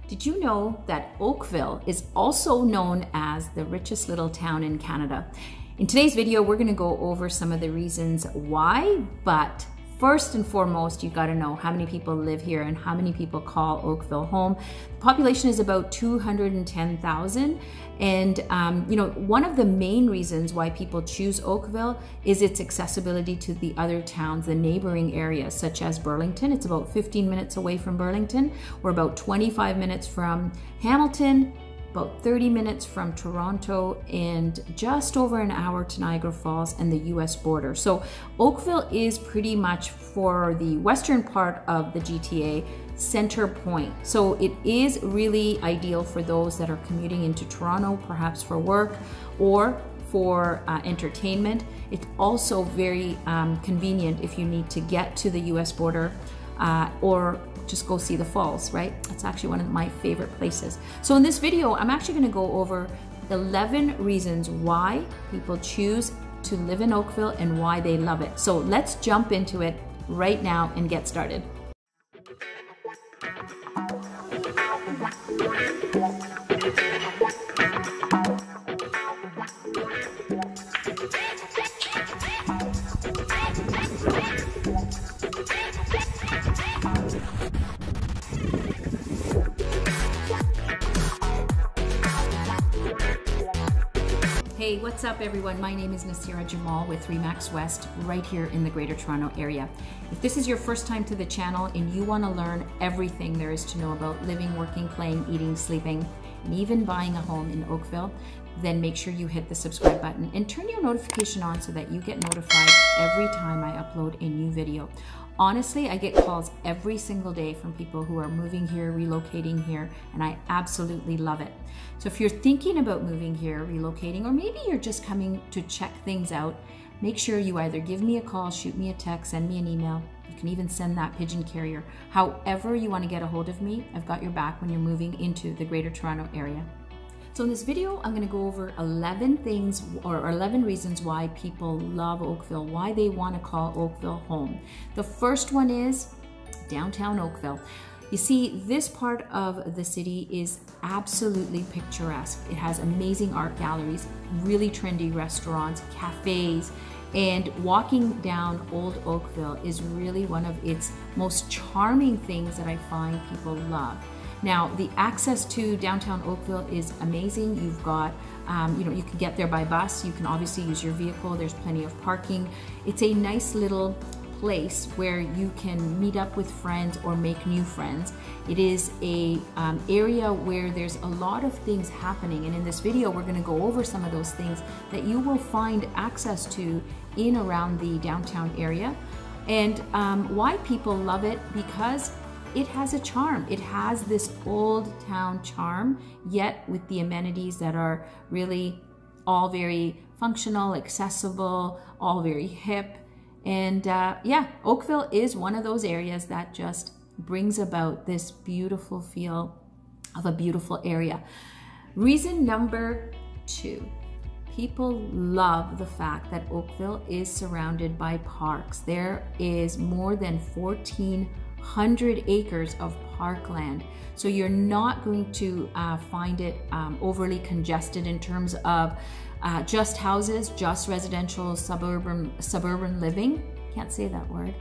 Did you know that Oakville is also known as the richest little town in Canada? In today's video, we're gonna go over some of the reasons why, but first and foremost, you gotta know how many people live here and how many people call Oakville home. The population is about 210,000. And one of the main reasons why people choose Oakville is its accessibility to the other towns, the neighboring areas, such as Burlington. It's about 15 minutes away from Burlington. We're about 25 minutes from Hamilton, about 30 minutes from Toronto, and just over an hour to Niagara Falls and the US border. So Oakville is pretty much, for the western part of the GTA, center point. So it is really ideal for those that are commuting into Toronto, perhaps for work or for entertainment. It's also very convenient if you need to get to the US border or just go see the falls, right? That's actually one of my favorite places. So in this video, I'm actually gonna go over 11 reasons why people choose to live in Oakville and why they love it. So let's jump into it right now and get started. Hey, what's up everyone? My name is Nasira Jamal with RE/MAX West, right here in the Greater Toronto area. If this is your first time to the channel and you want to learn everything there is to know about living, working, playing, eating, sleeping, and even buying a home in Oakville, then make sure you hit the subscribe button and turn your notification on so that you get notified every time I upload a new video. Honestly, I get calls every single day from people who are moving here, relocating here, and I absolutely love it. So if you're thinking about moving here, relocating, or maybe you're just coming to check things out, make sure you either give me a call, shoot me a text, send me an email. You can even send that pigeon carrier. However you want to get a hold of me, I've got your back when you're moving into the Greater Toronto area. So in this video, I'm going to go over 11 things or 11 reasons why people love Oakville, why they want to call Oakville home. The first one is downtown Oakville. You see, this part of the city is absolutely picturesque. It has amazing art galleries, really trendy restaurants, cafes, and walking down Old Oakville is really one of its most charming things that I find people love. Now, the access to downtown Oakville is amazing. You've got, you can get there by bus. You can obviously use your vehicle. There's plenty of parking. It's a nice little place where you can meet up with friends or make new friends. It is a area where there's a lot of things happening. And in this video, we're gonna go over some of those things that you will find access to in around the downtown area. And why people love it, because it has a charm. It has this old town charm, yet with the amenities that are really all very functional, accessible, all very hip. And yeah, Oakville is one of those areas that just brings about this beautiful feel of a beautiful area. Reason number 2. People love the fact that Oakville is surrounded by parks. There is more than 1,400 acres of parkland. So you're not going to find it overly congested in terms of just houses, just residential, suburban living. Can't say that word.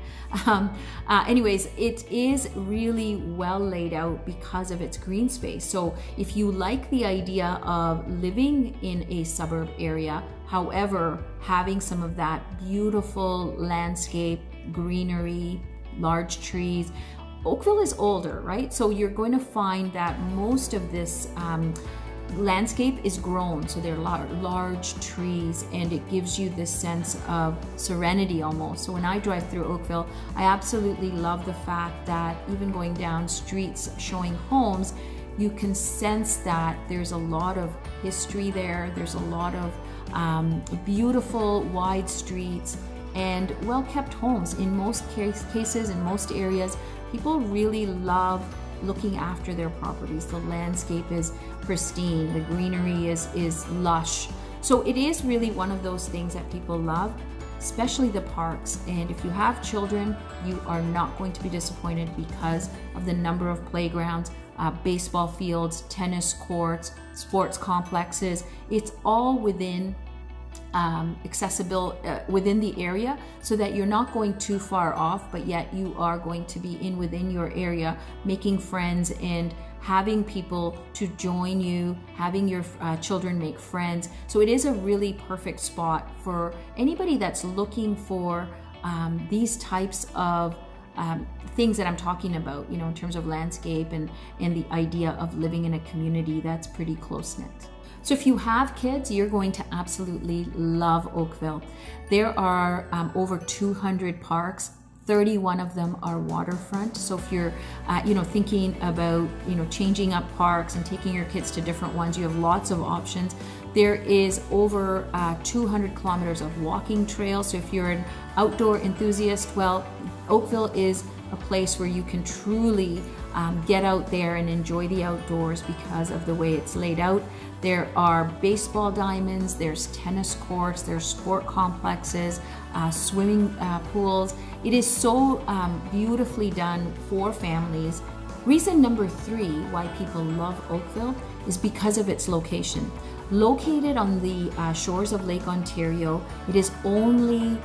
Anyways, it is really well laid out because of its green space. So if you like the idea of living in a suburb area, however, having some of that beautiful landscape, greenery, large trees. Oakville is older, right? So you're going to find that most of this landscape is grown. So there are large trees, and it gives you this sense of serenity almost. So when I drive through Oakville, I absolutely love the fact that even going down streets showing homes, you can sense that there's a lot of history there. There's a lot of beautiful wide streets and well-kept homes. In most cases, in most areas, people really love looking after their properties. The landscape is pristine, the greenery is lush. So it is really one of those things that people love, especially the parks. And if you have children, you are not going to be disappointed because of the number of playgrounds, baseball fields, tennis courts, sports complexes. It's all within accessible within the area, so that you're not going too far off, but yet you are going to be within your area, making friends and having people to join you, having your children make friends. So it is a really perfect spot for anybody that's looking for these types of things that I'm talking about, you know, in terms of landscape and the idea of living in a community that's pretty close-knit. So if you have kids, you're going to absolutely love Oakville. There are over 200 parks. 31 of them are waterfront. So if you're, you know, thinking about, you know, changing up parks and taking your kids to different ones, you have lots of options. There is over 200 kilometers of walking trails. So if you're an outdoor enthusiast, well, Oakville is a place where you can truly get out there and enjoy the outdoors because of the way it's laid out. There are baseball diamonds, there's tennis courts, there's sport complexes, swimming pools. It is so beautifully done for families. Reason number 3 why people love Oakville is because of its location. Located on the shores of Lake Ontario, it is only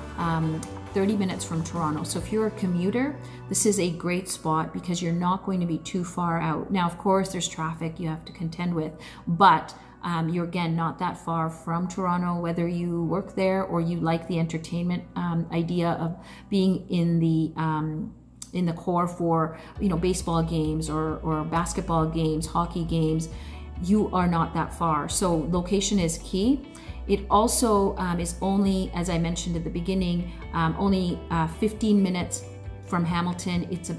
30 minutes from Toronto. So if you're a commuter, this is a great spot because you're not going to be too far out. Now, of course, there's traffic you have to contend with, but you're again not that far from Toronto, whether you work there or you like the entertainment idea of being in the core for, you know, baseball games or basketball games, hockey games. You are not that far. So location is key. It also is only, as I mentioned at the beginning, only 15 minutes from Hamilton. It's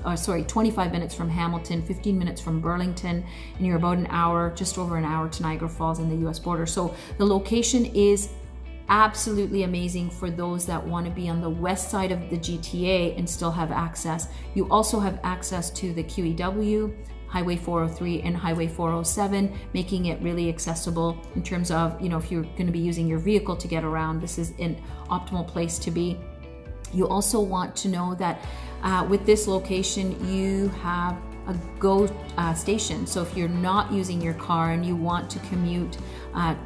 25 minutes from Hamilton, 15 minutes from Burlington, and you're about an hour, just over an hour to Niagara Falls and the US border. So the location is absolutely amazing for those that want to be on the west side of the GTA and still have access. You also have access to the QEW, Highway 403 and Highway 407, making it really accessible in terms of, you know, if you're going to be using your vehicle to get around, this is an optimal place to be. You also want to know that with this location, you have a GO station. So if you're not using your car and you want to commute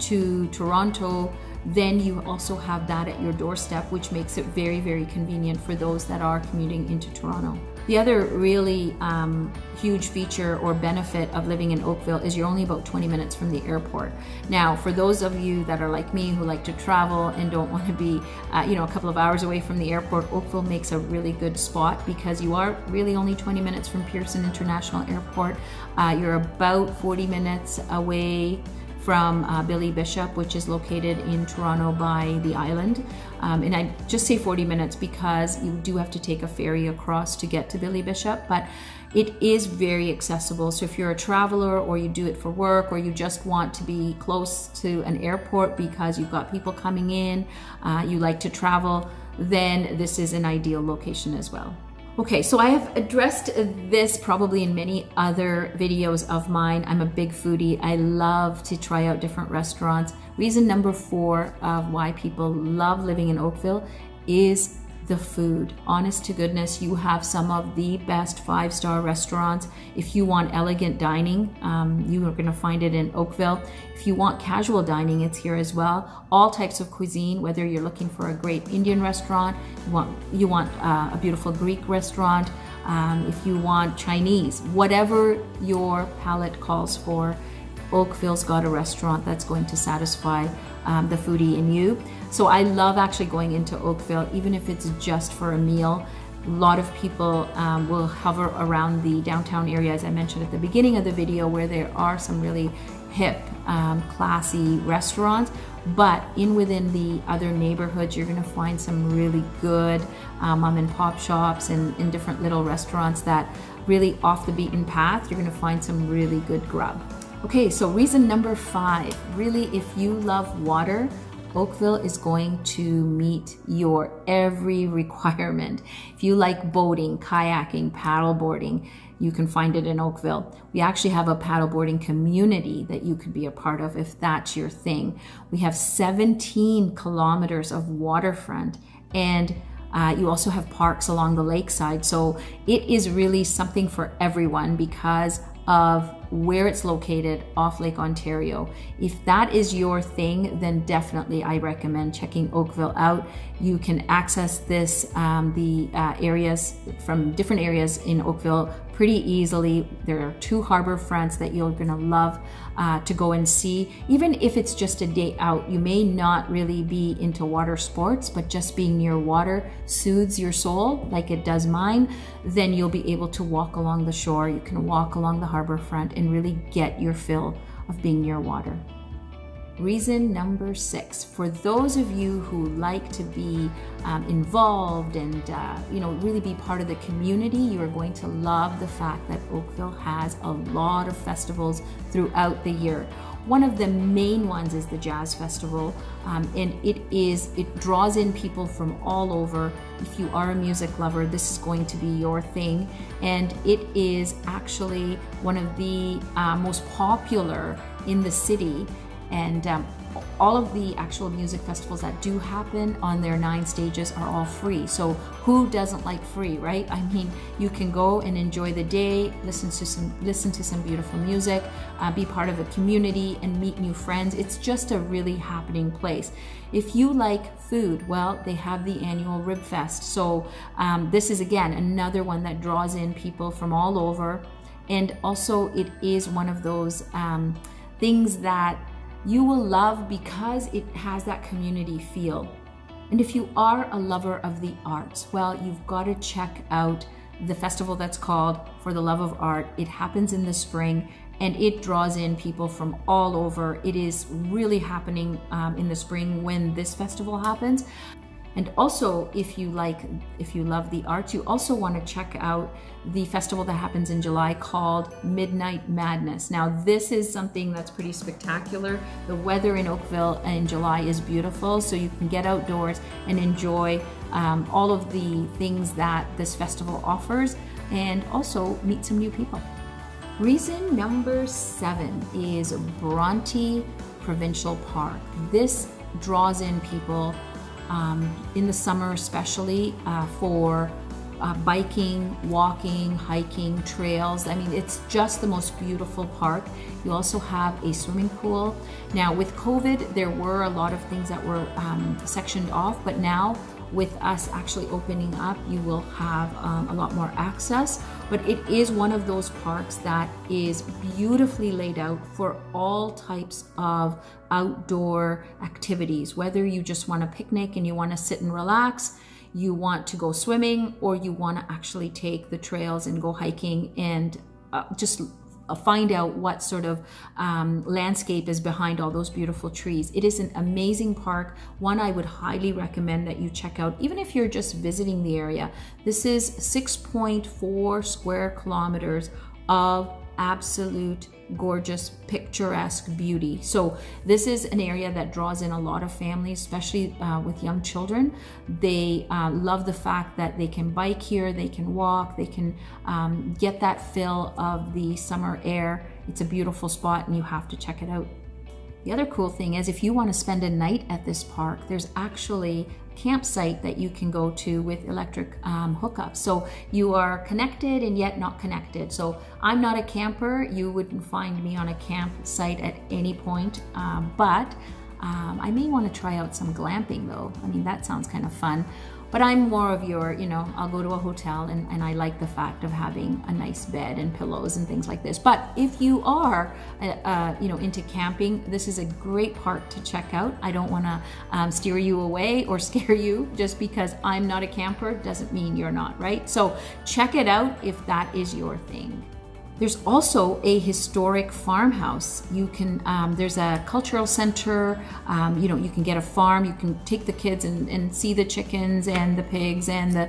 to Toronto, then you also have that at your doorstep, which makes it very, very convenient for those that are commuting into Toronto. The other really huge feature or benefit of living in Oakville is you're only about 20 minutes from the airport. Now, for those of you that are like me who like to travel and don't want to be, you know, a couple of hours away from the airport, Oakville makes a really good spot because you are really only 20 minutes from Pearson International Airport. You're about 40 minutes away from Billy Bishop, which is located in Toronto by the island. And I just say 40 minutes because you do have to take a ferry across to get to Billy Bishop, but it is very accessible. So if you're a traveler or you do it for work or you just want to be close to an airport because you've got people coming in, you like to travel, then this is an ideal location as well. Okay, so I have addressed this probably in many other videos of mine. I'm a big foodie. I love to try out different restaurants. Reason number 4 of why people love living in Oakville is the food. Honest to goodness, you have some of the best 5-star restaurants. If you want elegant dining, you are gonna find it in Oakville. If you want casual dining, it's here as well. All types of cuisine, whether you're looking for a great Indian restaurant, you want a beautiful Greek restaurant, if you want Chinese, whatever your palate calls for, Oakville's got a restaurant that's going to satisfy the foodie in you. So I love actually going into Oakville, even if it's just for a meal. A lot of people will hover around the downtown area, as I mentioned at the beginning of the video, where there are some really hip, classy restaurants. But within the other neighborhoods, you're gonna find some really good mom and pop shops and different little restaurants that really off the beaten path. You're gonna find some really good grub. Okay, so reason number 5, really, if you love water, Oakville is going to meet your every requirement. If you like boating, kayaking, paddleboarding, you can find it in Oakville. We actually have a paddleboarding community that you could be a part of if that's your thing. We have 17 kilometers of waterfront, and you also have parks along the lakeside. So it is really something for everyone because of where it's located off Lake Ontario. If that is your thing, then definitely I recommend checking Oakville out. You can access this, areas from different areas in Oakville pretty easily. There are 2 harbor fronts that you're gonna love to go and see. Even if it's just a day out, you may not really be into water sports, but just being near water soothes your soul like it does mine, then you'll be able to walk along the shore. You can walk along the harbor front and really get your fill of being near water. Reason number 6, for those of you who like to be involved and really be part of the community, you are going to love the fact that Oakville has a lot of festivals throughout the year. One of the main ones is the Jazz Festival, and it draws in people from all over. If you are a music lover, this is going to be your thing, and it is actually one of the most popular in the city. And all of the actual music festivals that do happen on their 9 stages are all free. So who doesn't like free, right? I mean, you can go and enjoy the day, listen to some beautiful music, be part of a community and meet new friends. It's just a really happening place. If you like food, well, they have the annual Rib Fest. So this is again another one that draws in people from all over. And also it is one of those things that you will love because it has that community feel. And if you are a lover of the arts, well, you've got to check out the festival that's called For the Love of Art. It happens in the spring and it draws in people from all over. It is really happening in the spring when this festival happens. And also, if you love the arts, you also want to check out the festival that happens in July called Midnight Madness. Now, this is something that's pretty spectacular. The weather in Oakville in July is beautiful, so you can get outdoors and enjoy all of the things that this festival offers, and also meet some new people. Reason number 7 is BRONTE Provincial Park. This draws in people in the summer, especially for biking, walking, hiking, trails. I mean, it's just the most beautiful park. You also have a swimming pool. Now, with COVID, there were a lot of things that were sectioned off, but now with us actually opening up, you will have a lot more access. But it is one of those parks that is beautifully laid out for all types of outdoor activities, whether you just want to picnic and you want to sit and relax, you want to go swimming, or you want to actually take the trails and go hiking and just find out what sort of landscape is behind all those beautiful trees. It is an amazing park, one I would highly recommend that you check out, even if you're just visiting the area. This is 6.4 square kilometers of absolute gorgeous, picturesque beauty. So this is an area that draws in a lot of families, especially with young children. They love the fact that they can bike here, they can walk, they can get that fill of the summer air. It's a beautiful spot and you have to check it out. The other cool thing is, if you want to spend a night at this park, there's actually a campsite that you can go to with electric hookups. So you are connected and yet not connected. So I'm not a camper. You wouldn't find me on a campsite at any point, but I may want to try out some glamping though. I mean, that sounds kind of fun. But I'm more of your, I'll go to a hotel and I like the fact of having a nice bed and pillows and things like this. But if you are, into camping, this is a great park to check out. I don't want to steer you away or scare you. Just because I'm not a camper doesn't mean you're not, right? So check it out if that is your thing. There's also a historic farmhouse. You can, there's a cultural center, you can get a farm, you can take the kids and see the chickens and the pigs and the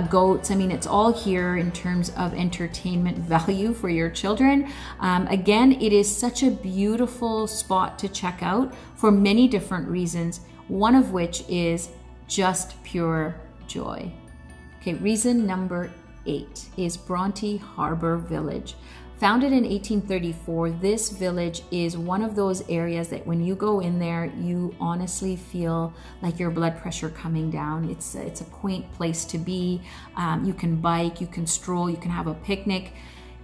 goats. I mean, it's all here in terms of entertainment value for your children. Again, it is such a beautiful spot to check out for many different reasons, one of which is just pure joy. Okay, reason number 8 is Bronte Harbor Village. Founded in 1834, this village is one of those areas that when you go in there, you honestly feel like your blood pressure coming down. It's a quaint place to be. You can bike, you can stroll, you can have a picnic.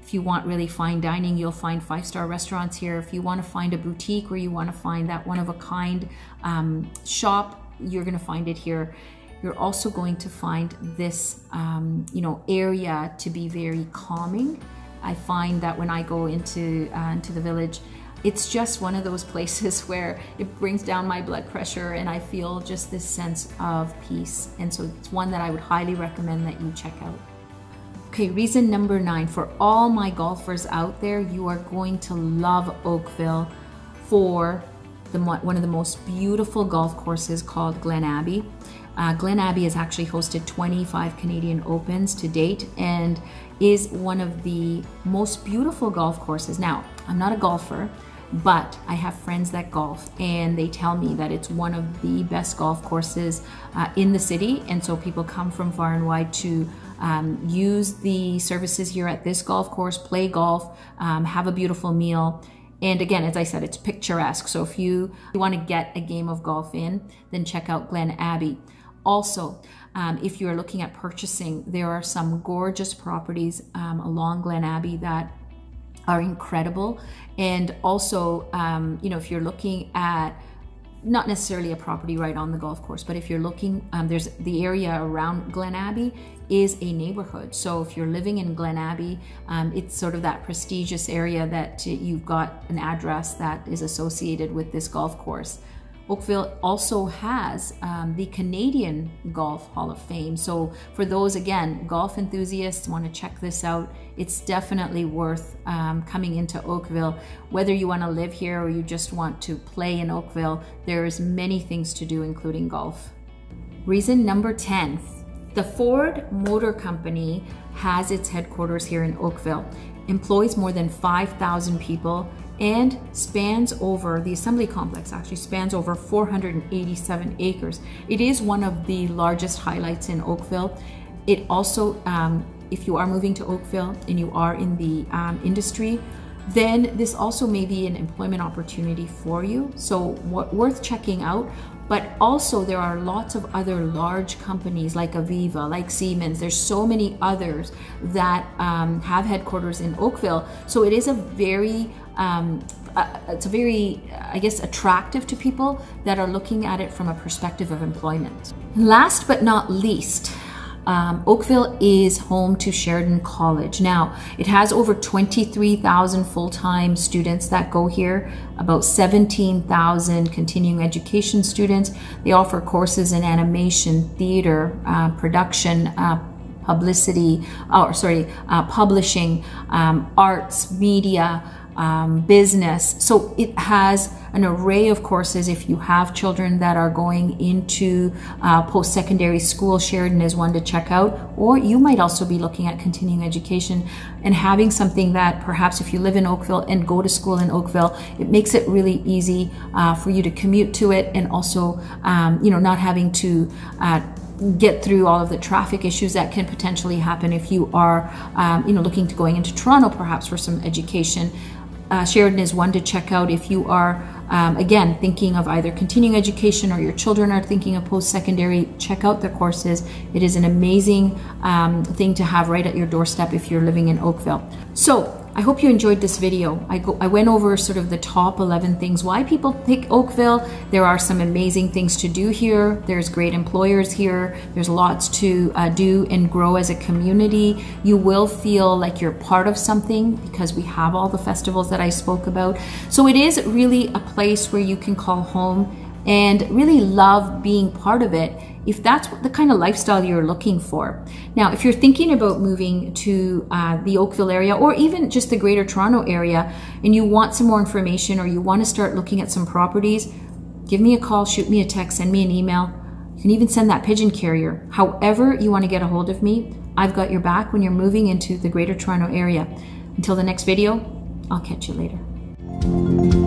If If you want really fine dining, you'll find 5-star restaurants here. If you want to find a boutique where you want to find that one-of-a-kind shop, you're going to find it here. You're also going to find this, area to be very calming. I find that when I go into the village, it's just one of those places where it brings down my blood pressure and I feel just this sense of peace. And so it's one that I would highly recommend that you check out. Okay, reason number 9, for all my golfers out there, you are going to love Oakville for one of the most beautiful golf courses called Glen Abbey. Glen Abbey has actually hosted 25 Canadian Opens to date and is one of the most beautiful golf courses. Now, I'm not a golfer, but I have friends that golf and they tell me that it's one of the best golf courses in the city, and so people come from far and wide to use the services here at this golf course, play golf, have a beautiful meal. And again, as I said, it's picturesque. So if you want to get a game of golf in, then check out Glen Abbey. Also, if you're looking at purchasing, there are some gorgeous properties along Glen Abbey that are incredible. And also, if you're looking at not necessarily a property right on the golf course, but if you're looking, there's the area around Glen Abbey is a neighborhood. So if you're living in Glen Abbey, it's sort of that prestigious area that you've got an address that is associated with this golf course. Oakville also has the Canadian Golf Hall of Fame. So for those, again, golf enthusiasts want to check this out, it's definitely worth coming into Oakville. Whether you want to live here or you just want to play in Oakville, there's many things to do, including golf. Reason number 10, the Ford Motor Company has its headquarters here in Oakville, employs more than 5,000 people, and spans over, the assembly complex actually spans over 487 acres. It is one of the largest highlights in Oakville. It also, if you are moving to Oakville and you are in the industry, then this also may be an employment opportunity for you. So worth checking out. But also there are lots of other large companies like Aviva, like Siemens. There's so many others that have headquarters in Oakville. So it is a very, I guess, attractive to people that are looking at it from a perspective of employment. Last but not least, Oakville is home to Sheridan College. Now, it has over 23,000 full-time students that go here, about 17,000 continuing education students. They offer courses in animation, theater, production, publishing, arts, media, business. So it has an array of courses. If you have children that are going into post-secondary school, Sheridan is one to check out. Or you might also be looking at continuing education and having something that perhaps if you live in Oakville and go to school in Oakville, it makes it really easy for you to commute to it, and also not having to get through all of the traffic issues that can potentially happen if you are looking to going into Toronto perhaps for some education. Sheridan is one to check out if you are, again, thinking of either continuing education or your children are thinking of post-secondary. Check out their courses. It is an amazing thing to have right at your doorstep if you're living in Oakville. So I hope you enjoyed this video. I went over sort of the top 11 things why people pick Oakville. There are some amazing things to do here. There's great employers here. There's lots to do and grow as a community. You will feel like you're part of something because we have all the festivals that I spoke about. So it is really a place where you can call home and really love being part of it, if that's the kind of lifestyle you're looking for. Now, if you're thinking about moving to the Oakville area or even just the Greater Toronto area and you want some more information or you want to start looking at some properties, give me a call, shoot me a text, send me an email. You can even send that pigeon carrier. However you want to get a hold of me, I've got your back when you're moving into the Greater Toronto area. Until the next video, I'll catch you later.